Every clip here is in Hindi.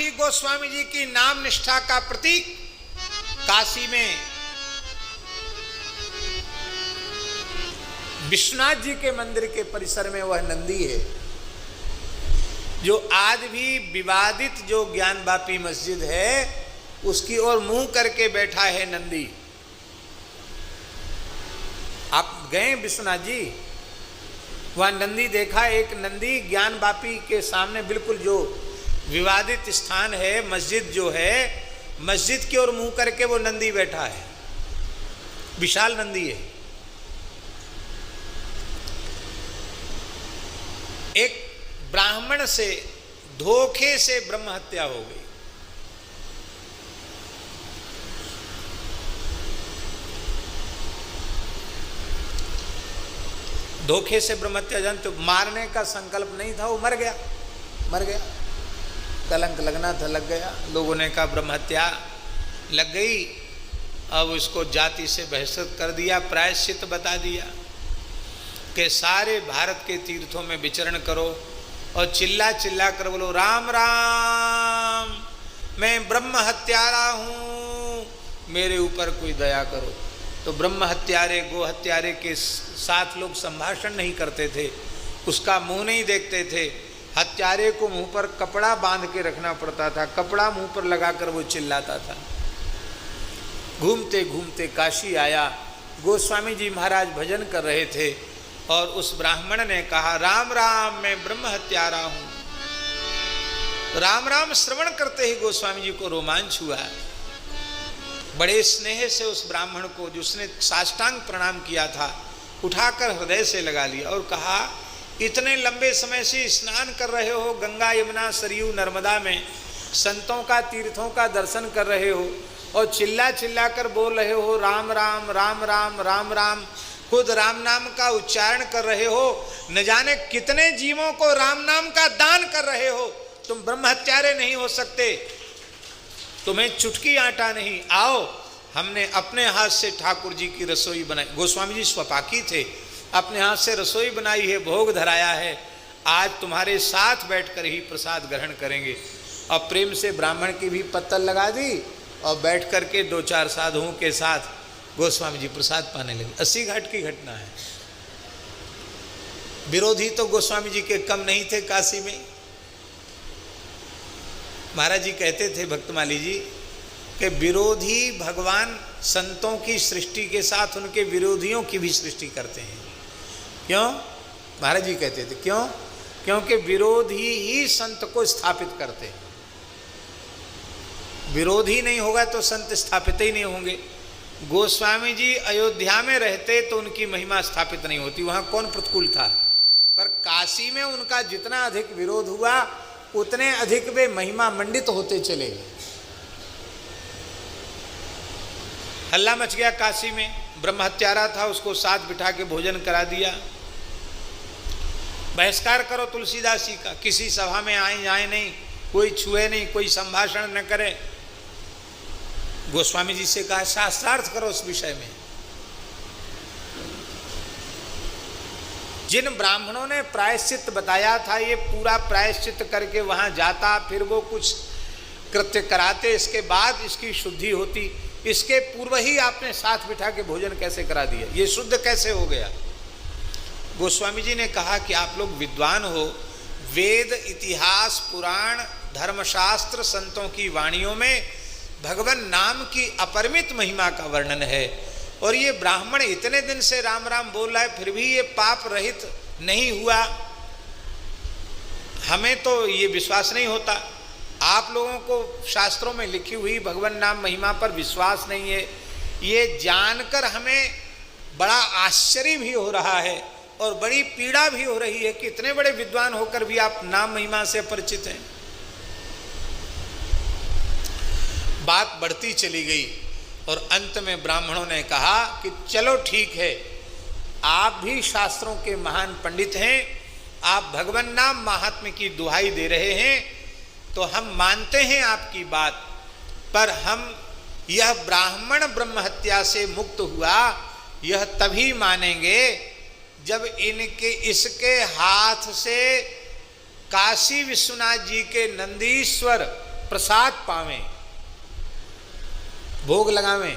ही गोस्वामी जी की नाम निष्ठा का प्रतीक काशी में विश्वनाथ जी के मंदिर के परिसर में वह नंदी है, जो आज भी विवादित जो ज्ञानवापी मस्जिद है उसकी ओर मुंह करके बैठा है नंदी। आप गए विश्वनाथ जी, वह नंदी देखा, एक नंदी ज्ञानवापी के सामने बिल्कुल जो विवादित स्थान है मस्जिद जो है, मस्जिद की ओर मुंह करके वो नंदी बैठा है, विशाल नंदी है। एक ब्राह्मण से धोखे से ब्रह्म हत्या हो गई। धोखे से ब्रह्म हत्या, जानते हो, मारने का संकल्प नहीं था, वो मर गया, कलंक लगना था, लग गया। लोगों ने कहा ब्रह्म हत्या लग गई, अब उसको जाति से बहिष्कृत कर दिया, प्रायश्चित बता दिया कि सारे भारत के तीर्थों में विचरण करो और चिल्ला चिल्ला कर बोलो राम राम, मैं ब्रह्म हत्यारा हूँ, मेरे ऊपर कोई दया करो। तो ब्रह्म हत्यारे गो हत्यारे के साथ लोग संभाषण नहीं करते थे, उसका मुंह नहीं देखते थे, हत्यारे को मुंह पर कपड़ा बांध के रखना पड़ता था, कपड़ा मुंह पर लगाकर वो चिल्लाता था। घूमते घूमते काशी आया, गोस्वामी जी महाराज भजन कर रहे थे और उस ब्राह्मण ने कहा राम राम, मैं ब्रह्म हत्यारा हूं। राम राम श्रवण करते ही गोस्वामी जी को रोमांच हुआ। बड़े स्नेह से उस ब्राह्मण को, जिसने साष्टांग प्रणाम किया था, उठाकर हृदय से लगा लिया और कहा इतने लंबे समय से स्नान कर रहे हो गंगा यमुना सरयू नर्मदा में, संतों का तीर्थों का दर्शन कर रहे हो और चिल्ला चिल्ला कर बोल रहे हो राम राम राम राम राम राम, खुद राम नाम का उच्चारण कर रहे हो, न जाने कितने जीवों को राम नाम का दान कर रहे हो, तुम ब्रह्म हत्यारे नहीं हो सकते, तुम्हें चुटकी आटा नहीं। आओ, हमने अपने हाथ से ठाकुर जी की रसोई बनाई, गोस्वामी जी स्वपाकी थे, अपने हाथ से रसोई बनाई है, भोग धराया है, आज तुम्हारे साथ बैठकर ही प्रसाद ग्रहण करेंगे। और प्रेम से ब्राह्मण की भी पत्तल लगा दी और बैठ करके दो चार साधुओं के साथ गोस्वामी जी प्रसाद पाने लगे। 80 घाट की घटना है। विरोधी तो गोस्वामी जी के कम नहीं थे काशी में। महाराज जी कहते थे भक्तमाली जी कि विरोधी भगवान संतों की सृष्टि के साथ उनके विरोधियों की भी सृष्टि करते हैं। क्यों? महाराज जी कहते थे क्यों? क्योंकि विरोधी ही संत को स्थापित करते हैं। विरोधी नहीं होगा तो संत स्थापित ही नहीं होंगे। गोस्वामी जी अयोध्या में रहते तो उनकी महिमा स्थापित नहीं होती, वहां कौन प्रतिकूल था। पर काशी में उनका जितना अधिक विरोध हुआ उतने अधिक वे महिमा मंडित होते चले गए। हल्ला मच गया काशी में, ब्रह्म हत्यारा था, उसको साथ बिठा के भोजन करा दिया। बहिष्कार करो तुलसीदास जी का, किसी सभा में आए जाए नहीं, कोई छुए नहीं, कोई संभाषण न करे। गोस्वामी जी से कहा शास्त्रार्थ करो उस विषय में। जिन ब्राह्मणों ने प्रायश्चित बताया था, ये पूरा प्रायश्चित करके वहां जाता, फिर वो कुछ कृत्य कराते, इसके बाद इसकी शुद्धि होती, इसके पूर्व ही आपने साथ बिठा के भोजन कैसे करा दिया, ये शुद्ध कैसे हो गया। गोस्वामी जी ने कहा कि आप लोग विद्वान हो, वेद इतिहास पुराण धर्मशास्त्र संतों की वाणियों में भगवान नाम की अपरिमित महिमा का वर्णन है, और ये ब्राह्मण इतने दिन से राम राम बोल रहा है, फिर भी ये पाप रहित नहीं हुआ, हमें तो ये विश्वास नहीं होता। आप लोगों को शास्त्रों में लिखी हुई भगवान नाम महिमा पर विश्वास नहीं है, ये जानकर हमें बड़ा आश्चर्य भी हो रहा है और बड़ी पीड़ा भी हो रही है कि इतने बड़े विद्वान होकर भी आप नाम महिमा से परिचित हैं। बात बढ़ती चली गई और अंत में ब्राह्मणों ने कहा कि चलो ठीक है, आप भी शास्त्रों के महान पंडित हैं, आप भगवान नाम महात्म्य की दुहाई दे रहे हैं, तो हम मानते हैं आपकी बात, पर हम यह ब्राह्मण ब्रह्म हत्या से मुक्त हुआ यह तभी मानेंगे जब इसके हाथ से काशी विश्वनाथ जी के नंदीश्वर प्रसाद पावें, भोग लगावें,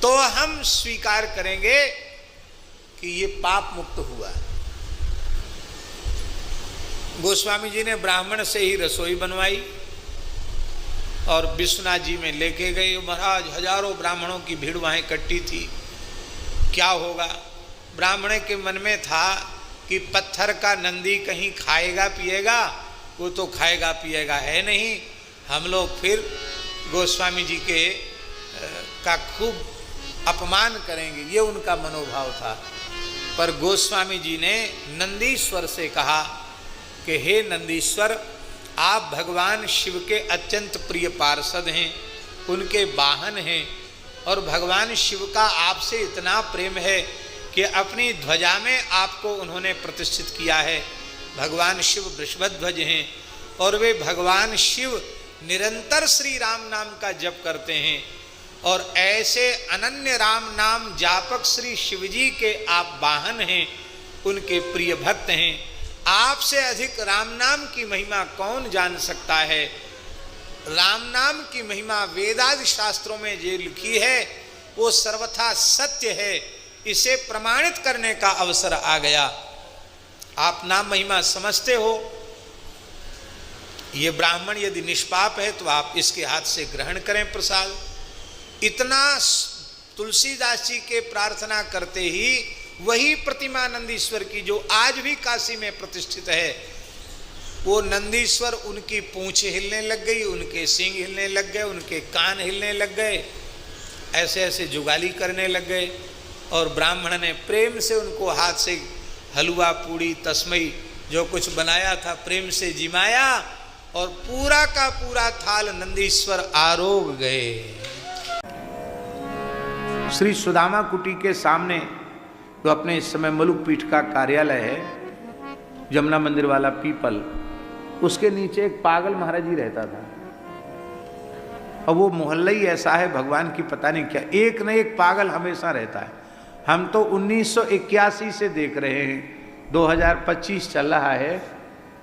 तो हम स्वीकार करेंगे कि ये पाप मुक्त हुआ। गोस्वामी जी ने ब्राह्मण से ही रसोई बनवाई और विश्वनाथ जी में लेके गए। महाराज हजारों ब्राह्मणों की भीड़ वहाँ इकट्ठी थी। क्या होगा? ब्राह्मण के मन में था कि पत्थर का नंदी कहीं खाएगा पिएगा, वो तो खाएगा पिएगा है नहीं, हम लोग फिर गोस्वामी जी के का खूब अपमान करेंगे, ये उनका मनोभाव था। पर गोस्वामी जी ने नंदीश्वर से कहा कि हे नंदीश्वर, आप भगवान शिव के अत्यंत प्रिय पार्षद हैं, उनके वाहन हैं, और भगवान शिव का आपसे इतना प्रेम है कि अपनी ध्वजा में आपको उन्होंने प्रतिष्ठित किया है। भगवान शिव वृषभध्वज हैं और वे भगवान शिव निरंतर श्री राम नाम का जप करते हैं, और ऐसे अनन्य राम नाम जापक श्री शिवजी के आप वाहन हैं, उनके प्रिय भक्त हैं। आपसे अधिक राम नाम की महिमा कौन जान सकता है? राम नाम की महिमा वेदादि शास्त्रों में जो लिखी है वो सर्वथा सत्य है, इसे प्रमाणित करने का अवसर आ गया। आप नाम महिमा समझते हो, ये ब्राह्मण यदि निष्पाप है तो आप इसके हाथ से ग्रहण करें प्रसाद। इतना तुलसीदास जी के प्रार्थना करते ही वही प्रतिमा नंदीश्वर की जो आज भी काशी में प्रतिष्ठित है, वो नंदीश्वर उनकी पूंछ हिलने लग गई, उनके सींग हिलने लग गए, उनके कान हिलने लग गए, ऐसे ऐसे जुगाली करने लग गए। और ब्राह्मण ने प्रेम से उनको हाथ से हलवा पूड़ी तस्मई जो कुछ बनाया था प्रेम से जिमाया, और पूरा का पूरा थाल नंदीश्वर आरोग गए। श्री सुदामा कुटी के सामने तो अपने इस समय मलुक पीठ का कार्यालय है, जमुना मंदिर वाला पीपल, उसके नीचे एक पागल महाराज जी रहता था। और वो मोहल्ला ही ऐसा है भगवान की पता नहीं क्या, एक न एक पागल हमेशा रहता है। हम तो 1981 से देख रहे हैं, 2025 चल रहा है,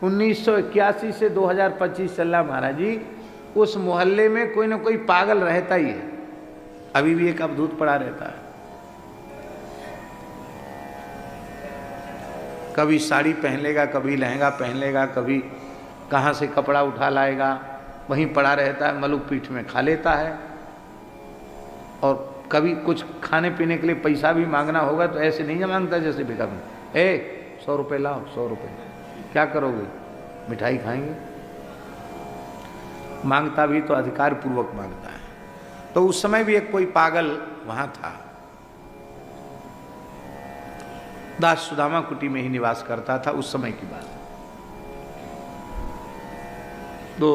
1981 से 2025 चल रहा महाराज जी, उस मोहल्ले में कोई ना कोई पागल रहता ही है। अभी भी एक अवधूत पड़ा रहता है, कभी साड़ी पहन लेगा, कभी लहंगा पहन लेगा, कभी कहाँ से कपड़ा उठा लाएगा, वहीं पड़ा रहता है, मलुक पीठ में खा लेता है। और कभी कुछ खाने पीने के लिए पैसा भी मांगना होगा तो ऐसे नहीं मांगता जैसे भिखारी, 100 रुपये लाओ, 100 रुपये, क्या करोगे? मिठाई खाएंगे। मांगता भी तो अधिकार पूर्वक मांगता है। तो उस समय भी एक कोई पागल वहां था। दास सुदामा कुटी में ही निवास करता था उस समय की बात। तो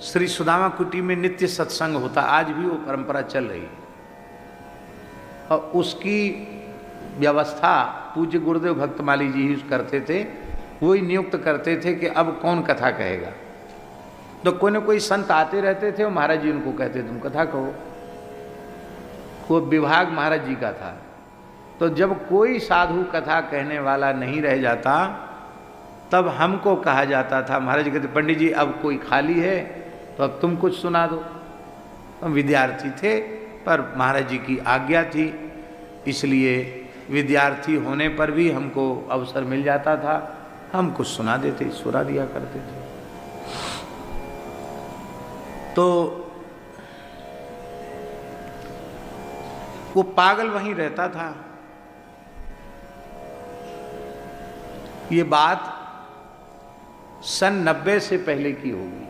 श्री सुदामा कुटी में नित्य सत्संग होता, आज भी वो परंपरा चल रही है। और उसकी व्यवस्था पूज्य गुरुदेव भक्तमाली जी ही करते थे, वो ही नियुक्त करते थे कि अब कौन कथा कहेगा। तो कोई ना कोई संत आते रहते थे और महाराज जी उनको कहते तुम कथा कहो। वो विभाग महाराज जी का था। तो जब कोई साधु कथा कहने वाला नहीं रह जाता तब हमको कहा जाता था, महाराज जी कहते पंडित जी अब कोई खाली है तो अब तुम कुछ सुना दो। हम विद्यार्थी थे पर महाराज जी की आज्ञा थी, इसलिए विद्यार्थी होने पर भी हमको अवसर मिल जाता था, हम कुछ सुना देते, सुना दिया करते थे। तो वो पागल वहीं रहता था। ये बात सन 90 से पहले की होगी।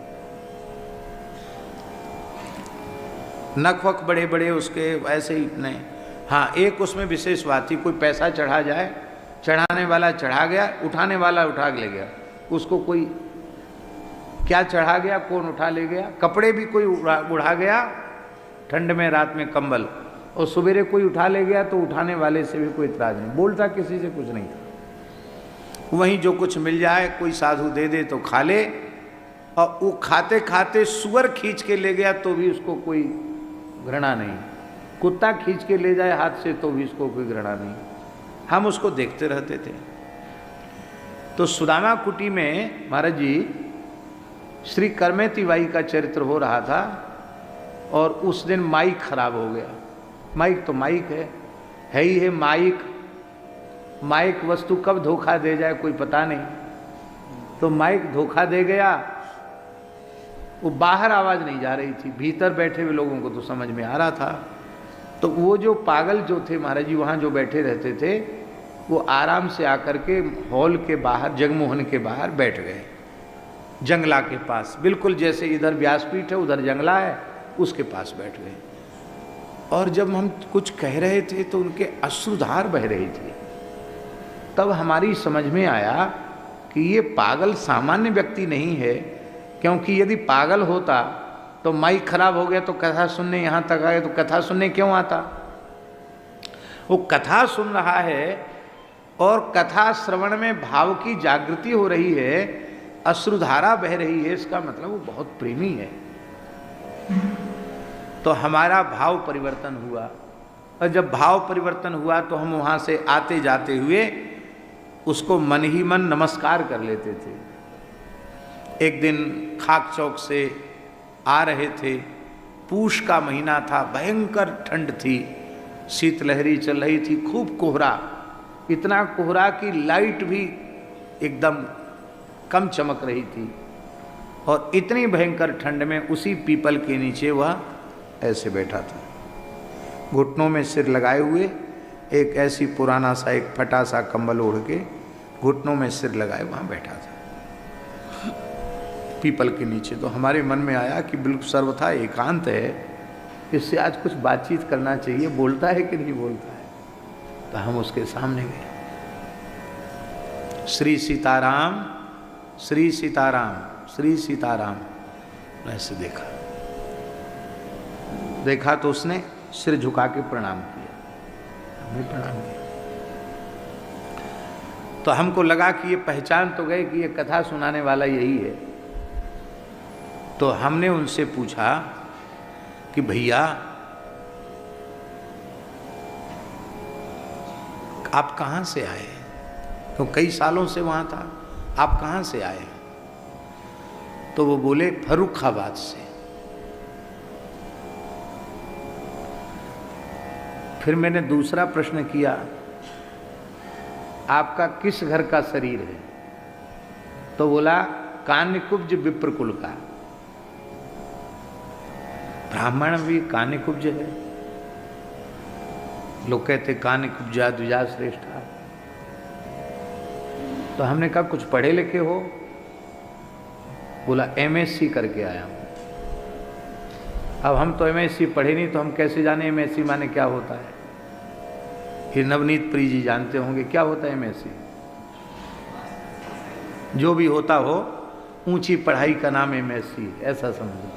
नख वक बड़े बड़े उसके ऐसे ही इतने। हाँ, एक उसमें विशेष बात थी, कोई पैसा चढ़ा जाए, चढ़ाने वाला चढ़ा गया, उठाने वाला उठा ले गया। उसको कोई क्या चढ़ा गया, कौन उठा ले गया। कपड़े भी कोई उड़ा गया, ठंड में रात में कंबल, और सवेरे कोई उठा ले गया तो उठाने वाले से भी कोई इतराज नहीं, बोलता किसी से कुछ नहीं था। वहीं जो कुछ मिल जाए, कोई साधु दे दे तो खा ले, और वो खाते खाते सुअर खींच के ले गया तो भी उसको कोई घृणा नहीं, कुत्ता खींच के ले जाए हाथ से तो भी उसको कोई घृणा नहीं। हम उसको देखते रहते थे। तो सुदामा कुटी में महाराज जी श्री करमेती बाई का चरित्र हो रहा था और उस दिन माइक खराब हो गया। माइक तो माइक है ही है माइक। माइक वस्तु कब धोखा दे जाए कोई पता नहीं, तो माइक धोखा दे गया। वो बाहर आवाज़ नहीं जा रही थी, भीतर बैठे हुए लोगों को तो समझ में आ रहा था। तो वो जो पागल जो थे महाराज जी वहाँ जो बैठे रहते थे, वो आराम से आकर के हॉल के बाहर, जगमोहन के बाहर बैठ गए, जंगला के पास, बिल्कुल जैसे इधर व्यासपीठ है उधर जंगला है, उसके पास बैठ गए। और जब हम कुछ कह रहे थे तो उनके अश्रुधार बह रही थी। तब हमारी समझ में आया कि ये पागल सामान्य व्यक्ति नहीं है, क्योंकि यदि पागल होता तो माइक खराब हो गया तो कथा सुनने यहाँ तक आए, तो कथा सुनने क्यों आता? वो कथा सुन रहा है और कथा श्रवण में भाव की जागृति हो रही है, अश्रुधारा बह रही है, इसका मतलब वो बहुत प्रेमी है। तो हमारा भाव परिवर्तन हुआ, और जब भाव परिवर्तन हुआ तो हम वहाँ से आते जाते हुए उसको मन ही मन नमस्कार कर लेते थे। एक दिन खाक चौक से आ रहे थे, पूष का महीना था, भयंकर ठंड थी, शीतलहरी चल रही थी, खूब कोहरा, इतना कोहरा कि लाइट भी एकदम कम चमक रही थी। और इतनी भयंकर ठंड में उसी पीपल के नीचे वह ऐसे बैठा था, घुटनों में सिर लगाए हुए, एक ऐसी पुराना सा एक फटा सा कंबल ओढ़ के घुटनों में सिर लगाए वहाँ बैठा था पीपल के नीचे। तो हमारे मन में आया कि बिल्कुल सर्वथा एकांत है, इससे आज कुछ बातचीत करना चाहिए, बोलता है कि नहीं बोलता है। तो हम उसके सामने गए, श्री सीताराम, श्री सीताराम, श्री सीताराम, ऐसे देखा तो उसने सिर झुका के प्रणाम किया, हमने प्रणाम किया। तो हमको लगा कि ये पहचान तो गए कि ये कथा सुनाने वाला यही है। तो हमने उनसे पूछा कि भैया आप कहाँ से आए? तो कई सालों से वहाँ था, आप कहाँ से आए? तो वो बोले फर्रुखाबाद से। फिर मैंने दूसरा प्रश्न किया, आपका किस घर का शरीर है? तो बोला कान्यकुब्ज विप्रकुल का। ब्राह्मण भी कान्यकुब्ज है, लोग कहते कान्यकुब्जा द्विजा श्रेष्ठा। तो हमने कहा कुछ पढ़े लिखे हो? बोला MSc करके आया हूं। अब हम तो MSc पढ़े नहीं, तो हम कैसे जाने MSc माने क्या होता है? ये नवनीत प्री जी जानते होंगे क्या होता है MSc। जो भी होता हो, ऊंची पढ़ाई का नाम MSc, ऐसा समझो।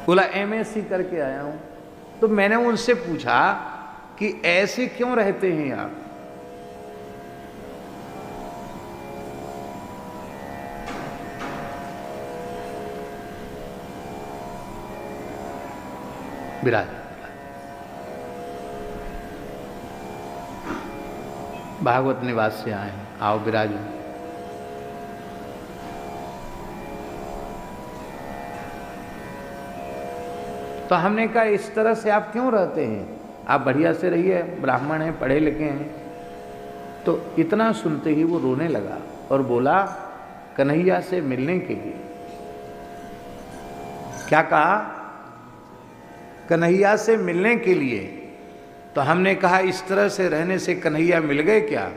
बोला MSc करके आया हूं। तो मैंने उनसे पूछा कि ऐसे क्यों रहते हैं आप? विराज भागवत निवास से आए हैं, आओ विराजो। तो हमने कहा इस तरह से आप क्यों रहते हैं? आप बढ़िया से रहिए, ब्राह्मण हैं, पढ़े लिखे हैं। तो इतना सुनते ही वो रोने लगा और बोला कन्हैया से मिलने के लिए। क्या कहा? कन्हैया से मिलने के लिए। तो हमने कहा इस तरह से रहने से कन्हैया मिल गए क्या?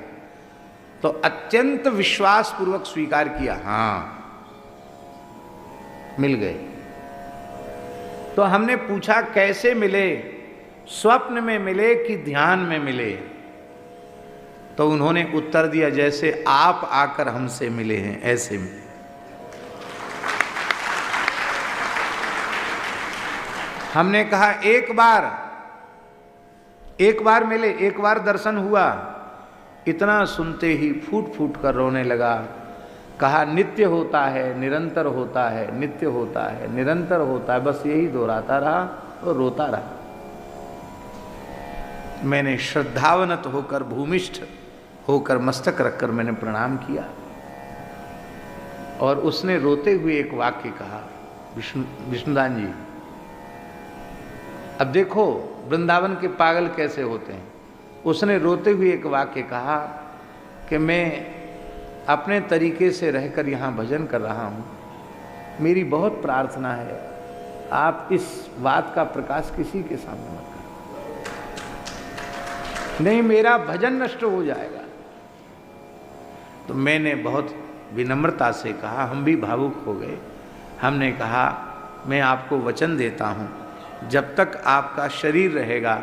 तो अत्यंत विश्वास पूर्वक स्वीकार किया, हाँ मिल गए। तो हमने पूछा कैसे मिले, स्वप्न में मिले कि ध्यान में मिले? तो उन्होंने उत्तर दिया जैसे आप आकर हमसे मिले हैं ऐसे मिले। हमने कहा एक बार मिले, एक बार दर्शन हुआ। इतना सुनते ही फूट फूट कर रोने लगा। कहा नित्य होता है, निरंतर होता है, नित्य होता है, निरंतर होता है, बस यही दोहराता रहा और रोता रहा। मैंने श्रद्धावनत होकर, भूमिष्ठ होकर, मस्तक रखकर मैंने प्रणाम किया। और उसने रोते हुए एक वाक्य कहा, विष्णुदान जी, अब देखो वृंदावन के पागल कैसे होते हैं। उसने रोते हुए एक वाक्य कहा कि मैं अपने तरीके से रहकर यहाँ भजन कर रहा हूँ, मेरी बहुत प्रार्थना है आप इस बात का प्रकाश किसी के सामने मत करो, नहीं मेरा भजन नष्ट हो जाएगा। तो मैंने बहुत विनम्रता से कहा, हम भी भावुक हो गए। हमने कहा मैं आपको वचन देता हूँ, जब तक आपका शरीर रहेगा,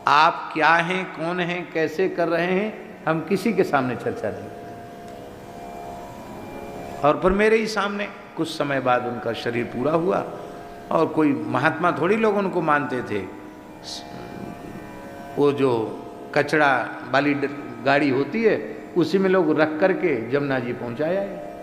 आप क्या हैं, कौन हैं, कैसे कर रहे हैं, हम किसी के सामने चर्चा नहीं करें। और फिर मेरे ही सामने कुछ समय बाद उनका शरीर पूरा हुआ, और कोई महात्मा थोड़ी लोग उनको मानते थे। वो जो कचड़ा वाली गाड़ी होती है उसी में लोग रख करके जमुना जी पहुंचाया है।